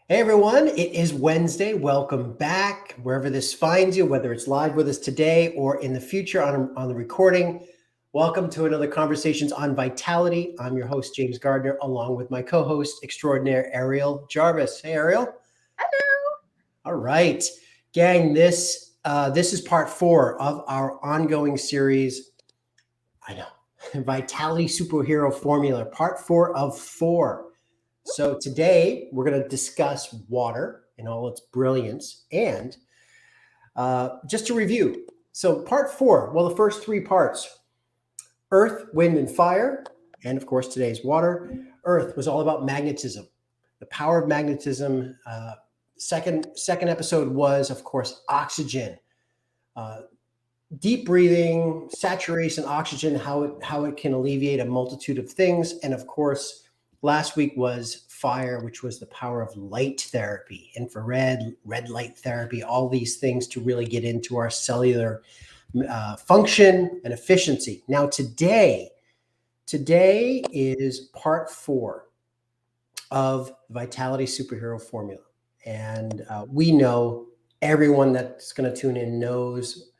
Hey everyone, it is Wednesday. Welcome back wherever this finds you, whether it's live with us today or in the future on the recording. Welcome to another Conversations on Vitality. I'm your host, James Gardner, along with my co host extraordinaire, Ariel Jarvis. Hey, Ariel. Hello. All right, gang, this is part four of our ongoing series. I know, Vitality Superhero Formula, part four of four. So today we're going to discuss water in all its brilliance. And just to review, so part four, well, the first three parts, earth, wind, and fire, and of course today's water. Earth was all about magnetism, the power of magnetism. Second episode was, of course, oxygen. Uh, Deep breathing, saturation, oxygen, how it can alleviate a multitude of things. And of course, last week was fire, which was the power of light therapy, infrared, red light therapy, all these things to really get into our cellular function and efficiency. Now, today is part four of the Vitality Superhero Formula. And we know everyone that's going to tune in knows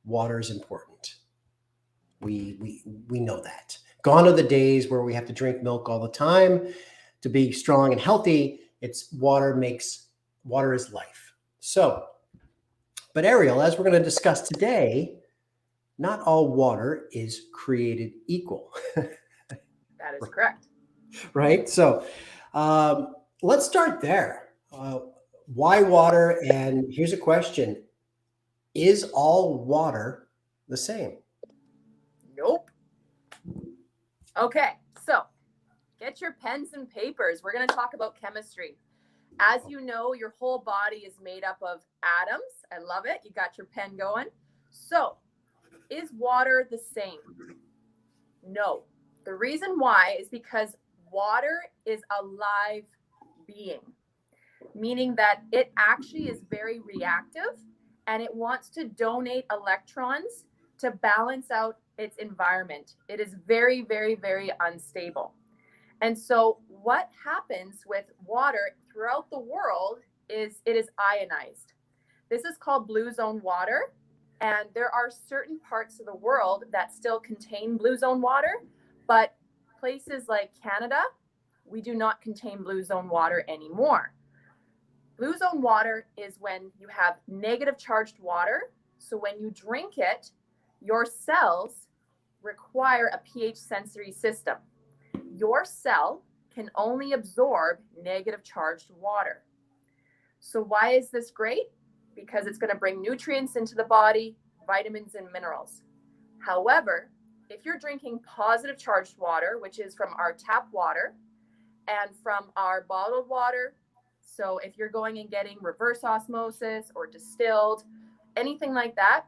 water is important. We know that. Gone are the days where we have to drink milk all the time to be strong and healthy. It's water is life. So, but Ariel, as we're going to discuss today, not all water is created equal. That is correct. Right? So, let's start there. Why water? And here's a question: is all water the same? Nope. Okay, so get your pens and papers. We're going to talk about chemistry. As you know, your whole body is made up of atoms. I love it. You got your pen going. So, is water the same? No. The reason why is because water is a live being, meaning that it actually is very reactive and it wants to donate electrons to balance out its environment. It is very, very, very unstable. And so, what happens with water throughout the world is it is ionized. This is called blue zone water. And there are certain parts of the world that still contain blue zone water, but places like Canada, we do not contain blue zone water anymore. Blue zone water is when you have negative charged water. So when you drink it, your cells require a pH sensory system. Your cell can only absorb negative charged water. So why is this great? Because it's going to bring nutrients into the body, vitamins and minerals. However, if you're drinking positive charged water, which is from our tap water and from our bottled water, so if you're going and getting reverse osmosis or distilled, anything like that,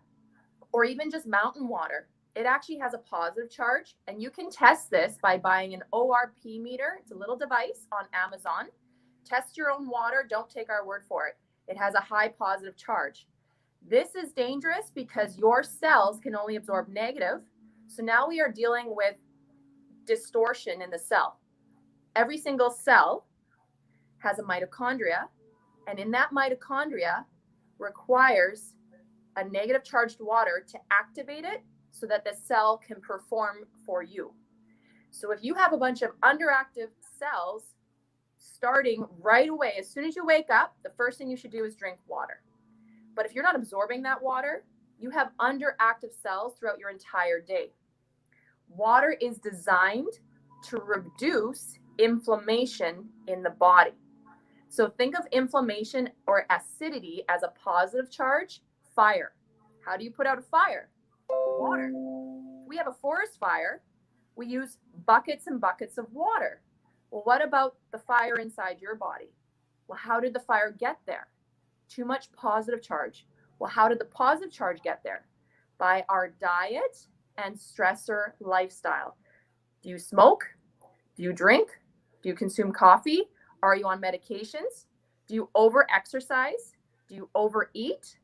or even just mountain water, it actually has a positive charge. And you can test this by buying an ORP meter. It's a little device on Amazon. Test your own water. Don't take our word for it. It has a high positive charge. This is dangerous because your cells can only absorb negative. So now we are dealing with distortion in the cell. Every single cell has a mitochondria, and in that mitochondria requires a negative charged water to activate it so that the cell can perform for you. So if you have a bunch of underactive cells, starting right away, as soon as you wake up, the first thing you should do is drink water. But if you're not absorbing that water, you have underactive cells throughout your entire day. Water is designed to reduce inflammation in the body. So think of inflammation or acidity as a positive charge, fire. How do you put out a fire? Water. We have a forest fire. We use buckets and buckets of water. Well, what about the fire inside your body? Well, how did the fire get there? Too much positive charge. Well, how did the positive charge get there? By our diet and stressor lifestyle. Do you smoke? Do you drink? Do you consume coffee? Are you on medications? Do you over exercise? Do you overeat?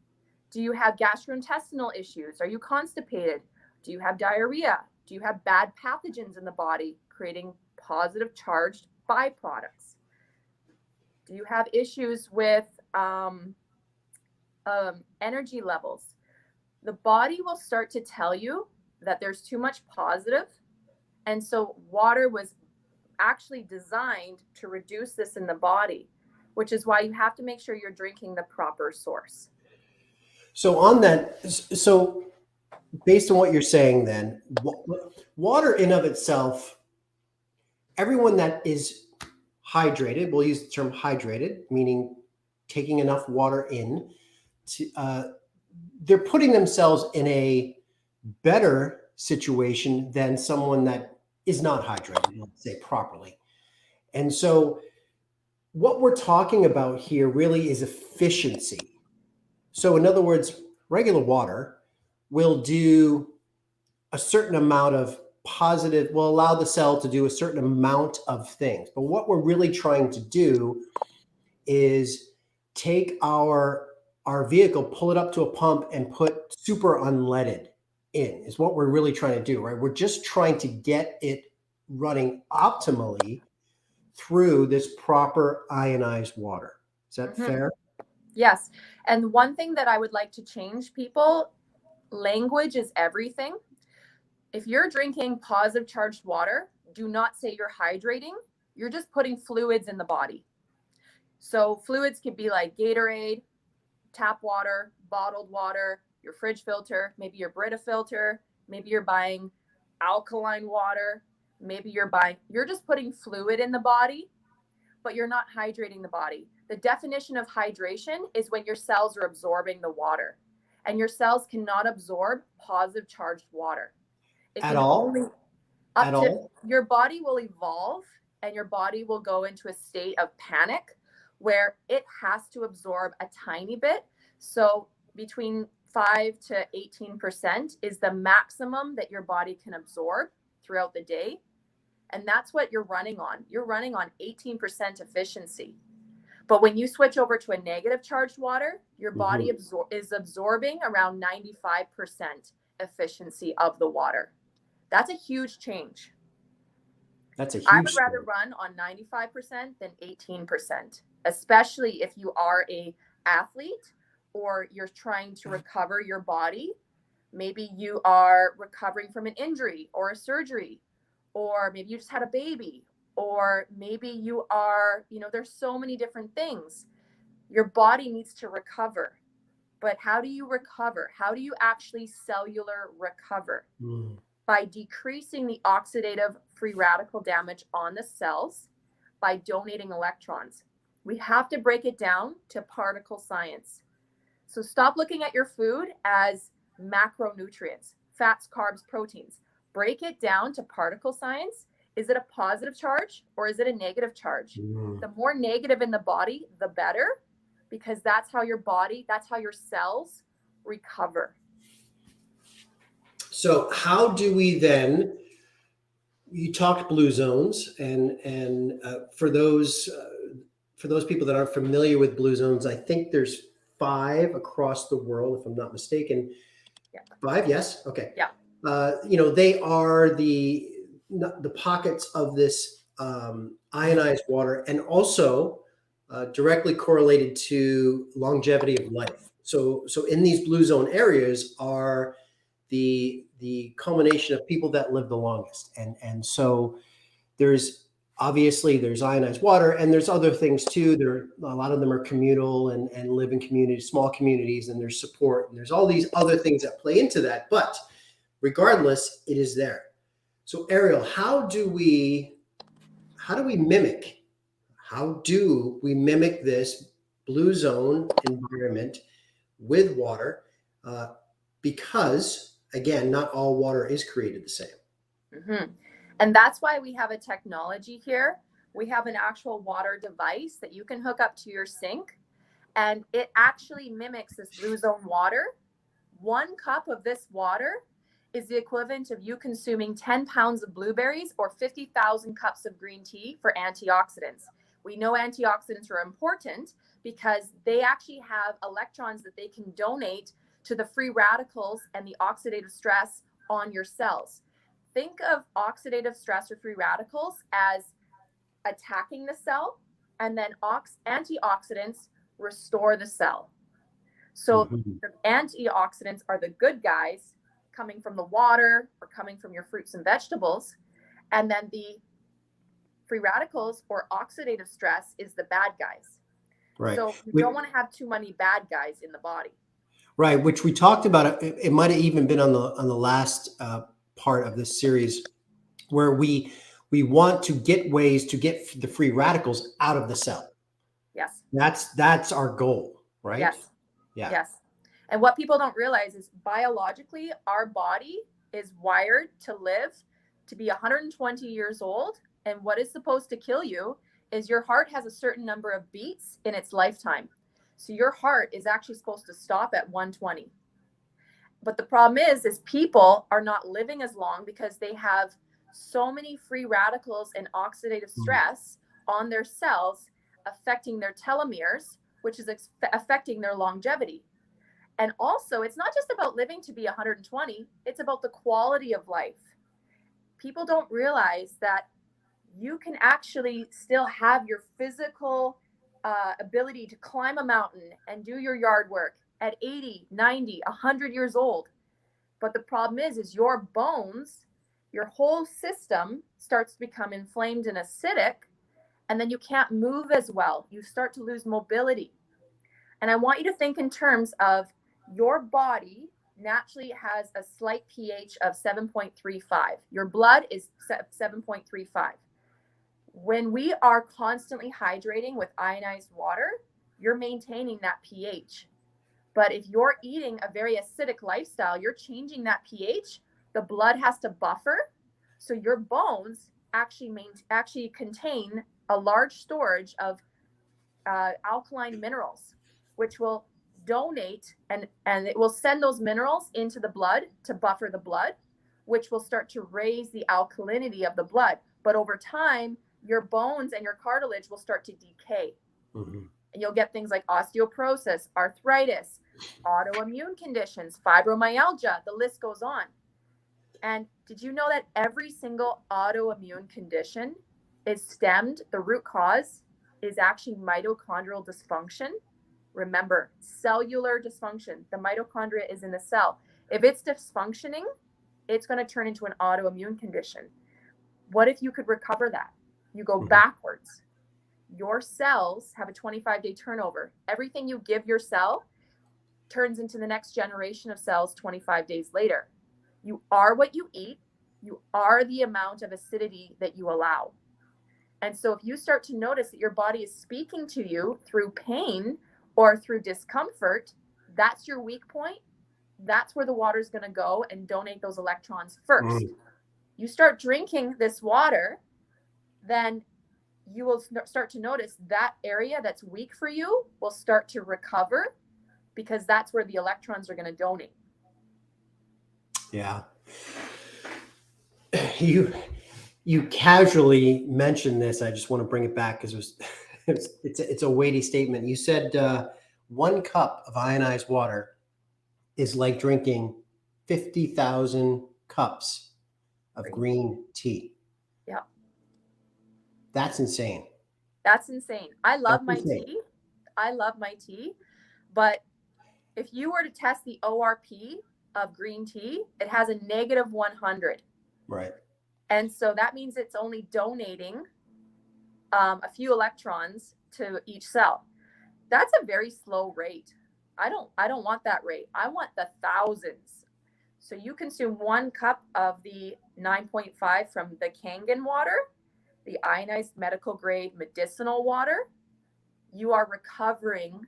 Do you have gastrointestinal issues? Are you constipated? Do you have diarrhea? Do you have bad pathogens in the body creating positive charged byproducts? Do you have issues with energy levels? The body will start to tell you that there's too much positive. And so water was actually designed to reduce this in the body, which is why you have to make sure you're drinking the proper source. So on that, so based on what you're saying, then water in of itself, everyone that is hydrated, we'll use the term hydrated, meaning taking enough water in, to, they're putting themselves in a better situation than someone that is not hydrated, let's say properly. And so what we're talking about here really is efficiency. So in other words, regular water will do a certain amount of positive, will allow the cell to do a certain amount of things. But what we're really trying to do is take our vehicle, pull it up to a pump and put super unleaded in, is what we're really trying to do, right? We're just trying to get it running optimally through this proper ionized water. Is that fair? Yes. And one thing that I would like to change people, language is everything. If you're drinking positive charged water, do not say you're hydrating. You're just putting fluids in the body. So fluids could be like Gatorade, tap water, bottled water, your fridge filter, maybe your Brita filter, maybe you're buying alkaline water, maybe you're just putting fluid in the body, but you're not hydrating the body. The definition of hydration is when your cells are absorbing the water, and your cells cannot absorb positive charged water. It At can all? only At up to all? your body will evolve, and your body will go into a state of panic where it has to absorb a tiny bit. So between 5 to 18% is the maximum that your body can absorb throughout the day. And that's what you're running on. You're running on 18% efficiency. But when you switch over to a negative charged water, your body is absorbing around 95% efficiency of the water. That's a huge change. That's a huge I would rather run on 95% than 18%, especially if you are an athlete or you're trying to recover your body. Maybe you are recovering from an injury or a surgery, or maybe you just had a baby, or maybe you are, there's so many different things. Your body needs to recover. But how do you recover? How do you actually cellular recover? By decreasing the oxidative free radical damage on the cells, by donating electrons. We have to break it down to particle science. So stop looking at your food as macronutrients, fats, carbs, proteins. Break it down to particle science. Is it a positive charge or is it a negative charge? The more negative in the body, the better, because that's how your cells recover. So how do we then, you talked blue zones, and for those people that aren't familiar with blue zones, I think there's 5 across the world, if I'm not mistaken. Yeah. 5, yes? Okay. Yeah. They are the pockets of this ionized water, and also directly correlated to longevity of life. So in these blue zone areas are the culmination of people that live the longest, and so there's ionized water, and there's other things too. A lot of them are communal and live in communities, small communities, and there's support, and there's all these other things that play into that. But regardless, it is there. So Ariel, how do we mimic this blue zone environment with water? Because again, not all water is created the same. And that's why we have a technology here. We have an actual water device that you can hook up to your sink, and it actually mimics this blue zone water. 1 cup of this water is the equivalent of you consuming 10 pounds of blueberries or 50,000 cups of green tea for antioxidants. We know antioxidants are important because they actually have electrons that they can donate to the free radicals and the oxidative stress on your cells. Think of oxidative stress or free radicals as attacking the cell and then antioxidants restore the cell. So the antioxidants are the good guys coming from the water or coming from your fruits and vegetables. And then the free radicals or oxidative stress is the bad guys. Right. So you don't want to have too many bad guys in the body. Right, which we talked about. It might have even been on the last part of this series, where we want to get ways to get the free radicals out of the cell. Yes. That's our goal, right? Yes. Yeah. Yes. And what people don't realize is biologically, our body is wired to live to be 120 years old. And what is supposed to kill you is your heart has a certain number of beats in its lifetime. So your heart is actually supposed to stop at 120. But the problem is people are not living as long because they have so many free radicals and oxidative stress on their cells, affecting their telomeres, which is affecting their longevity. And also, it's not just about living to be 120, it's about the quality of life. People don't realize that you can actually still have your physical ability to climb a mountain and do your yard work at 80, 90, 100 years old. But the problem is your bones, your whole system starts to become inflamed and acidic, and then you can't move as well. You start to lose mobility. And I want you to think in terms of your body naturally has a slight pH of 7.35. Your blood is 7.35. When we are constantly hydrating with ionized water, you're maintaining that pH. But if you're eating a very acidic lifestyle, you're changing that pH. The blood has to buffer. So your bones actually contain a large storage of alkaline minerals, which will donate and it will send those minerals into the blood to buffer the blood, which will start to raise the alkalinity of the blood. But over time, your bones and your cartilage will start to decay. And you'll get things like osteoporosis, arthritis, autoimmune conditions, fibromyalgia, the list goes on. And did you know that every single autoimmune condition is stemmed, the root cause is actually mitochondrial dysfunction? Remember, cellular dysfunction. The mitochondria is in the cell. If it's dysfunctioning, it's going to turn into an autoimmune condition. What if you could recover that? You go backwards. Your cells have a 25-day turnover. Everything you give your cell turns into the next generation of cells 25 days later. You are what you eat. You are the amount of acidity that you allow. And so if you start to notice that your body is speaking to you through pain or through discomfort, that's your weak point. That's where the water is going to go and donate those electrons first. You start drinking this water, then you will start to notice that area that's weak for you will start to recover, because that's where the electrons are going to donate. Yeah. You casually mentioned this. I just want to bring it back because it's a weighty statement. You said 1 cup of ionized water is like drinking 50,000 cups of green tea. Yeah. That's insane. That's insane. I love my tea. I love my tea. But if you were to test the ORP of green tea, it has a negative 100. Right. And so that means it's only donating a few electrons to each cell. That's a very slow rate. I don't want that rate. I want the thousands. So you consume 1 cup of the 9.5 from the Kangen water, the ionized medical grade medicinal water, you are recovering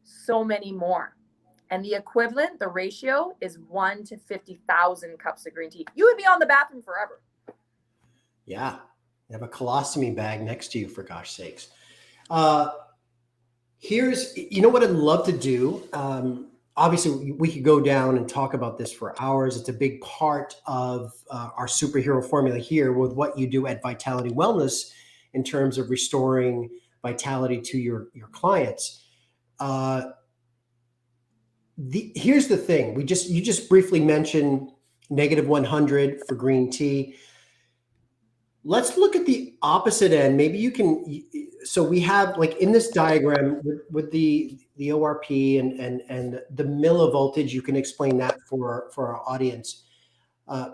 so many more. And the equivalent, the ratio is 1 to 50,000 cups of green tea. You would be on the bathroom forever. Yeah. You have a colostomy bag next to you, for gosh sakes. Here's, you know what I'd love to do? Obviously, we could go down and talk about this for hours. It's a big part of our superhero formula here with what you do at Vitality Wellness in terms of restoring vitality to your clients. Here's the thing. You just briefly mentioned negative 100 for green tea. Let's look at the opposite end. Maybe you can. So we have like in this diagram with the ORP and the millivoltage. You can explain that for our audience. Uh,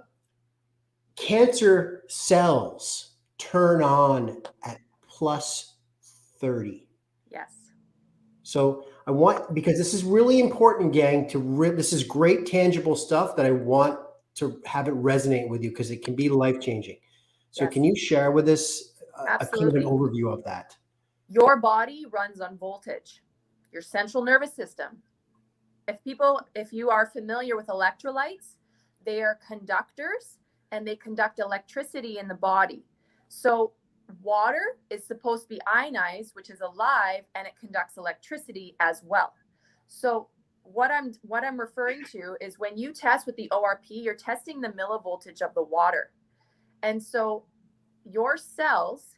Cancer cells turn on at plus 30. Yes. So I want, because this is really important, gang, this is great tangible stuff that I want to have it resonate with you because it can be life-changing. So Yes. can you share with us a kind of an Absolutely. overview of that? Your body runs on voltage, your central nervous system. If you are familiar with electrolytes, they are conductors and they conduct electricity in the body. So water is supposed to be ionized, which is alive, and it conducts electricity as well. So what I'm referring to is when you test with the ORP, you're testing the millivoltage of the water. And so your cells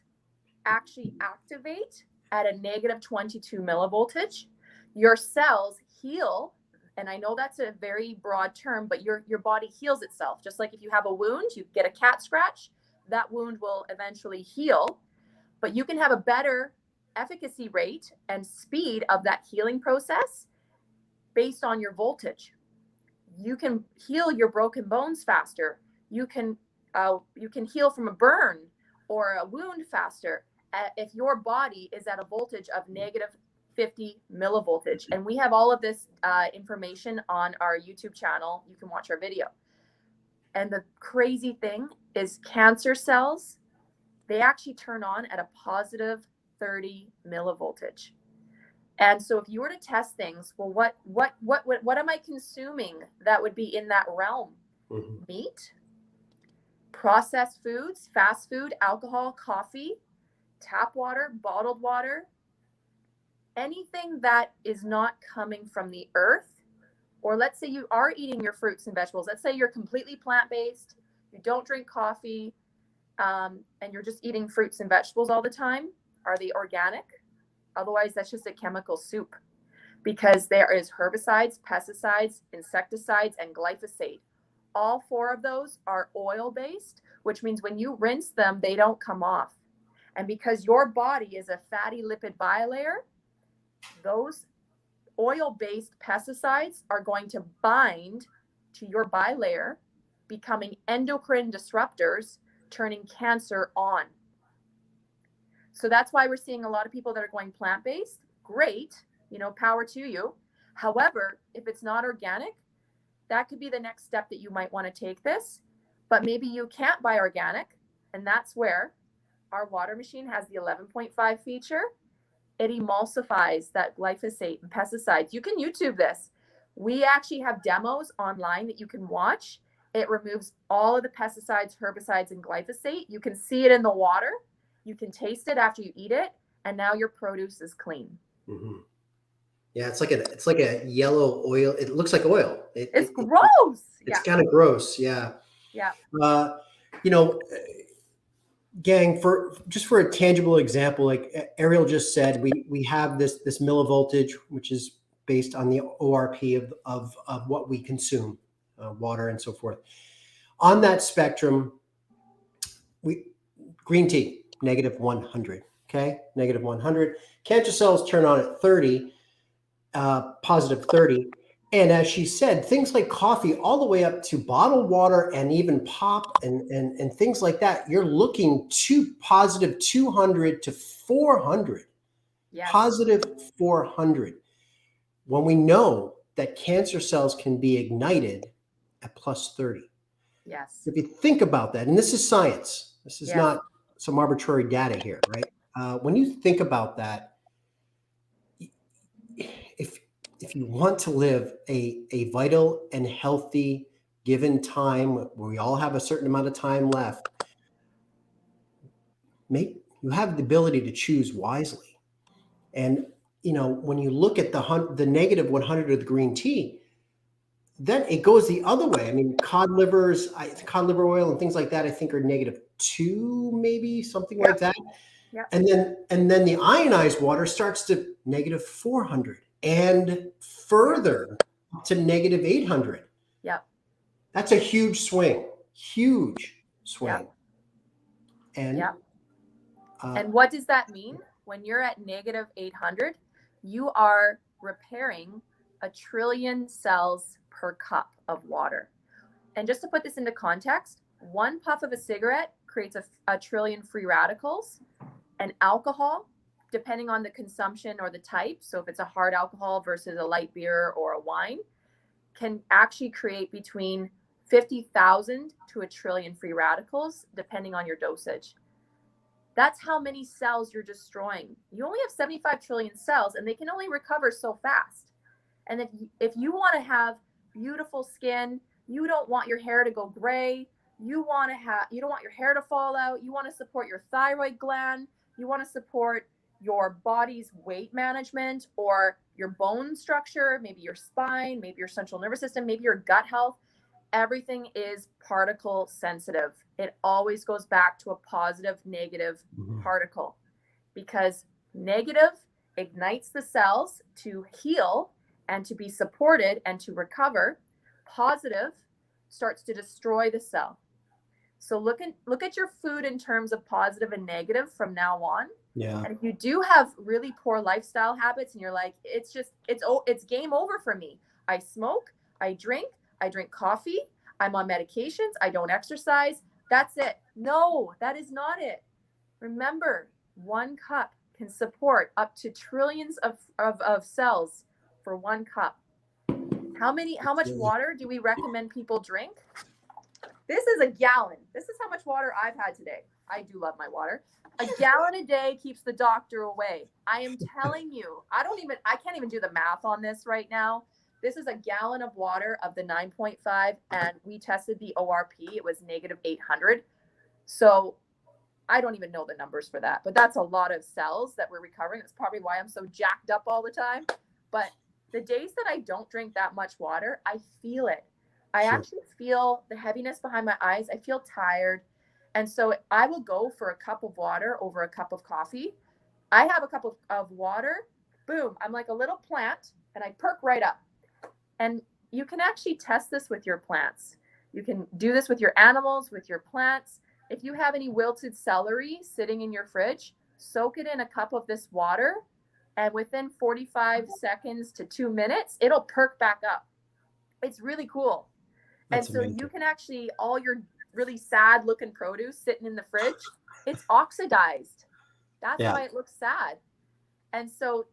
actually activate at a negative 22 millivoltage. Your cells heal, and I know that's a very broad term, but your body heals itself. Just like if you have a wound, you get a cat scratch, that wound will eventually heal, but you can have a better efficacy rate and speed of that healing process based on your voltage. You can heal your broken bones faster. You can heal from a burn or a wound faster if your body is at a voltage of negative 50 millivoltage. And we have all of this information on our YouTube channel. You can watch our video. And the crazy thing is cancer cells, they actually turn on at a positive 30 millivoltage. And so if you were to test things, well, what am I consuming that would be in that realm? Mm-hmm. Meat, processed foods, fast food, alcohol, coffee, tap water, bottled water, anything that is not coming from the earth. Or let's say you are eating your fruits and vegetables. Let's say you're completely plant-based, you don't drink coffee, and you're just eating fruits and vegetables all the time. Are they organic? Otherwise, that's just a chemical soup, because there is herbicides, pesticides, insecticides, and glyphosate. All 4 of those are oil-based, which means when you rinse them, they don't come off. And because your body is a fatty lipid bilayer, those oil-based pesticides are going to bind to your bilayer, becoming endocrine disruptors, turning cancer on. So that's why we're seeing a lot of people that are going plant-based. Great, power to you. However, if it's not organic, that could be the next step that you might want to take this. But maybe you can't buy organic, and that's where our water machine has the 11.5 feature. It emulsifies that glyphosate and pesticides. You can YouTube this. We actually have demos online that you can watch. It removes all of the pesticides, herbicides, and glyphosate. You can see it in the water. You can taste it after you eat it, and now your produce is clean. Mm-hmm. Yeah, it's like a yellow oil. It looks like oil. It's gross. It's kind of gross. Yeah. Yeah. Gang, for a tangible example, like Ariel just said, we have this millivoltage, which is based on the ORP of what we consume, water and so forth. On that spectrum, green tea, negative 100. Okay, negative 100. Cancer cells turn on at 30, positive 30. And as she said, things like coffee, all the way up to bottled water and even pop and things like that, you're looking to positive 200 to 400. Yes. Positive 400. When we know that cancer cells can be ignited at plus 30. Yes. If you think about that, and this is science, this is not some arbitrary data here, right? When you think about that, if you want to live a vital and healthy given time where we all have a certain amount of time left, you have the ability to choose wisely. And when you look at the negative 100 of the green tea, then it goes the other way. I mean, cod liver oil and things like that, I think are negative 2, maybe something like that. Yeah. And then the ionized water starts to negative 400 and further to negative 800. Yeah. That's a huge swing. Huge swing. And yeah. And what does that mean? When you're at negative 800, you are repairing 1 trillion cells per cup of water. And just to put this into context, 1 puff of a cigarette creates a trillion free radicals. And alcohol, depending on the consumption or the type, so if it's a hard alcohol versus a light beer or a wine, can actually create between 50,000 to 1 trillion free radicals, depending on your dosage. That's how many cells you're destroying. You only have 75 trillion cells, and they can only recover so fast. And if you want to have beautiful skin, you don't want your hair to go gray, you don't want your hair to fall out, you want to support your thyroid gland, you want to support your body's weight management or your bone structure, maybe your spine, maybe your central nervous system, maybe your gut health, everything is particle sensitive. It always goes back to a positive, negative particle, because negative ignites the cells to heal and to be supported and to recover. Positive starts to destroy the cell. So look at your food in terms of positive and negative from now on. Yeah. And if you do have really poor lifestyle habits and you're like, it's game over for me. I smoke, I drink coffee, I'm on medications, I don't exercise, that's it. No, that is not it. Remember, 1 cup can support up to trillions of cells for 1 cup. How much water do we recommend people drink? This is a gallon. This is how much water I've had today. I do love my water. A gallon a day keeps the doctor away. I am telling you, I can't even do the math on this right now. This is a gallon of water of the 9.5, and we tested the ORP. It was negative 800. So I don't even know the numbers for that, but that's a lot of cells that we're recovering. That's probably why I'm so jacked up all the time. But the days that I don't drink that much water, I feel it. I actually feel the heaviness behind my eyes. I feel tired. And so I will go for a cup of water over a cup of coffee. I have a cup of water, boom, I'm like a little plant, and I perk right up. And you can actually test this with your plants. You can do this with your animals, with your plants. If you have any wilted celery sitting in your fridge, soak it in a cup of this water, and within 45 seconds to 2 minutes, it'll perk back up. It's really cool. That's amazing. You can actually, all your really sad looking produce sitting in the fridge, it's oxidized. That's why it looks sad. And so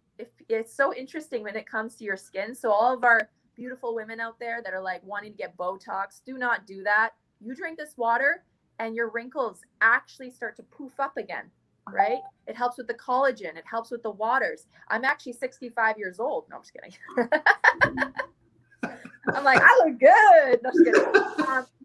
it's so interesting when it comes to your skin. So all of our beautiful women out there that are like wanting to get Botox, do not do that. You drink this water and your wrinkles actually start to poof up again, right? It helps with the collagen. It helps with the waters. I'm actually 65 years old. No, I'm just kidding. I'm like, I look good. No, I'm just kidding.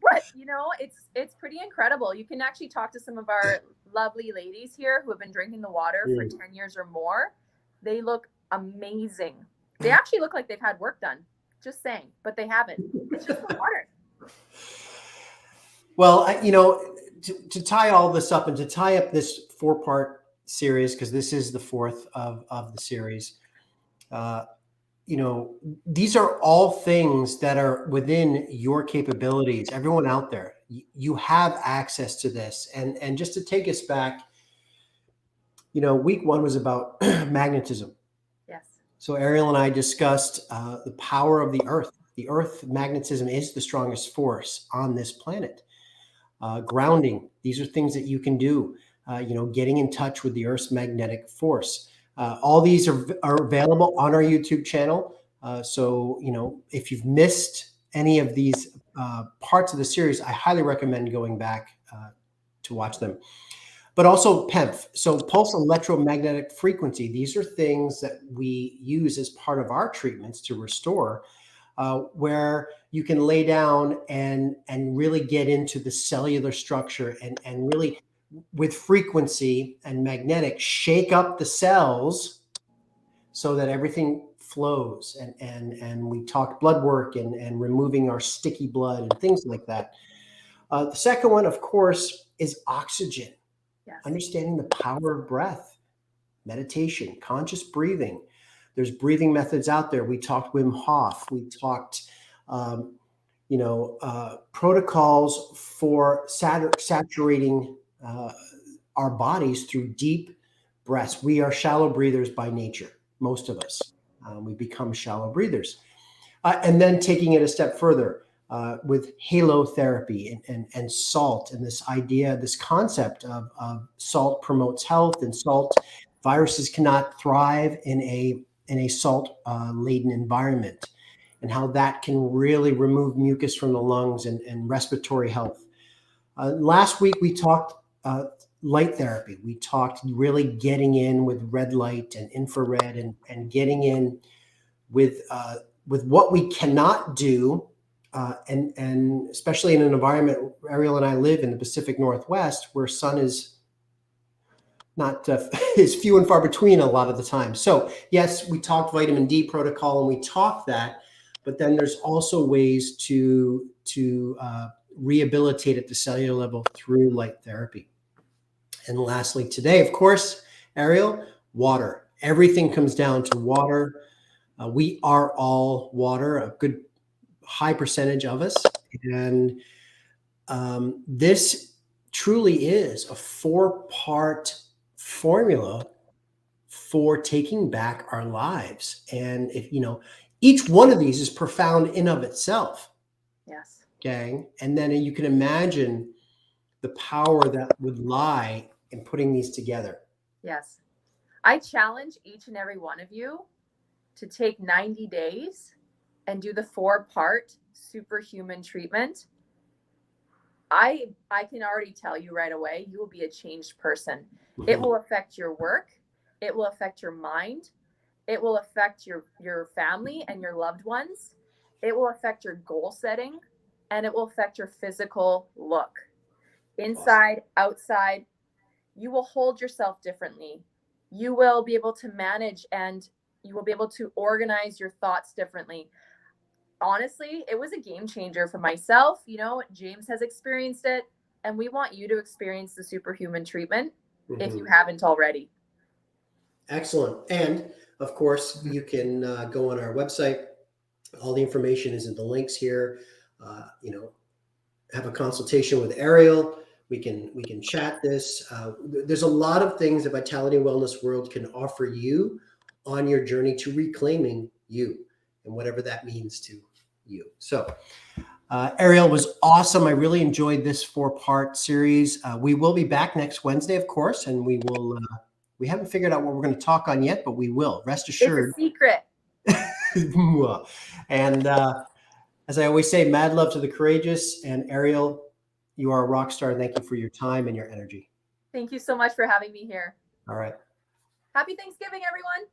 But you know, it's pretty incredible. You can actually talk to some of our lovely ladies here who have been drinking the water for 10 years or more. They look amazing. They actually look like they've had work done. Just saying, but they haven't. It's just the water. Well, to tie all this up and to tie up this 4-part series, because this is the 4th of the series, these are all things that are within your capabilities. Everyone out there, you have access to this. And just to take us back, week 1 was about magnetism. Yes. So Ariel and I discussed the power of the earth. The earth magnetism is the strongest force on this planet. Grounding, these are things that you can do, getting in touch with the earth's magnetic force. All these are available on our YouTube channel. So, if you've missed any of these parts of the series, I highly recommend going back to watch them. But also PEMF, so pulse electromagnetic frequency. These are things that we use as part of our treatments to restore, where you can lay down and really get into the cellular structure and really, with frequency and magnetic, shake up the cells so that everything flows. And we talked blood work and removing our sticky blood and things like that. The second one, of course, is oxygen. Yes. Understanding the power of breath, meditation, conscious breathing. There's breathing methods out there. We talked Wim Hof. We talked, protocols for saturating our bodies through deep breaths. We are shallow breathers by nature, most of us. We become shallow breathers. And then taking it a step further with halotherapy and salt, and this idea, this concept of salt promotes health, and viruses cannot thrive in a salt laden environment, and how that can really remove mucus from the lungs and respiratory health. Last week we talked light therapy. We talked really getting in with red light and infrared, and getting in with what we cannot do, and especially in an environment, Ariel and I live in the Pacific Northwest, where sun is not is few and far between a lot of the time. So yes, we talked vitamin D protocol, and we talked that, but then there's also ways to rehabilitate at the cellular level through light therapy. And lastly, today, of course, Ariel, water. Everything comes down to water. We are all water, a good high percentage of us. And this truly is a 4-part formula for taking back our lives. And if each one of these is profound in of itself. Yes. Gang. And then you can imagine the power that would lie in putting these together. Yes. I challenge each and every one of you to take 90 days and do the 4-part superhuman treatment. I can already tell you right away, you will be a changed person. Mm-hmm. It will affect your work. It will affect your mind. It will affect your family and your loved ones. It will affect your goal setting, and it will affect your physical look. Inside, outside, you will hold yourself differently. You will be able to manage, and you will be able to organize your thoughts differently. Honestly, it was a game changer for myself. James has experienced it, and we want you to experience the superhuman treatment if you haven't already. Excellent. And of course, you can go on our website. All the information is in the links here. Have a consultation with Ariel. We can chat this. There's a lot of things the Vitality and Wellness World can offer you on your journey to reclaiming you, and whatever that means to you. So Ariel was awesome. I really enjoyed this 4-part series. We will be back next Wednesday, of course, and we will. We haven't figured out what we're going to talk on yet, but we will. Rest assured. It's a secret. And as I always say, mad love to the courageous. And Ariel, you are a rock star. Thank you for your time and your energy. Thank you so much for having me here. All right. Happy Thanksgiving, everyone.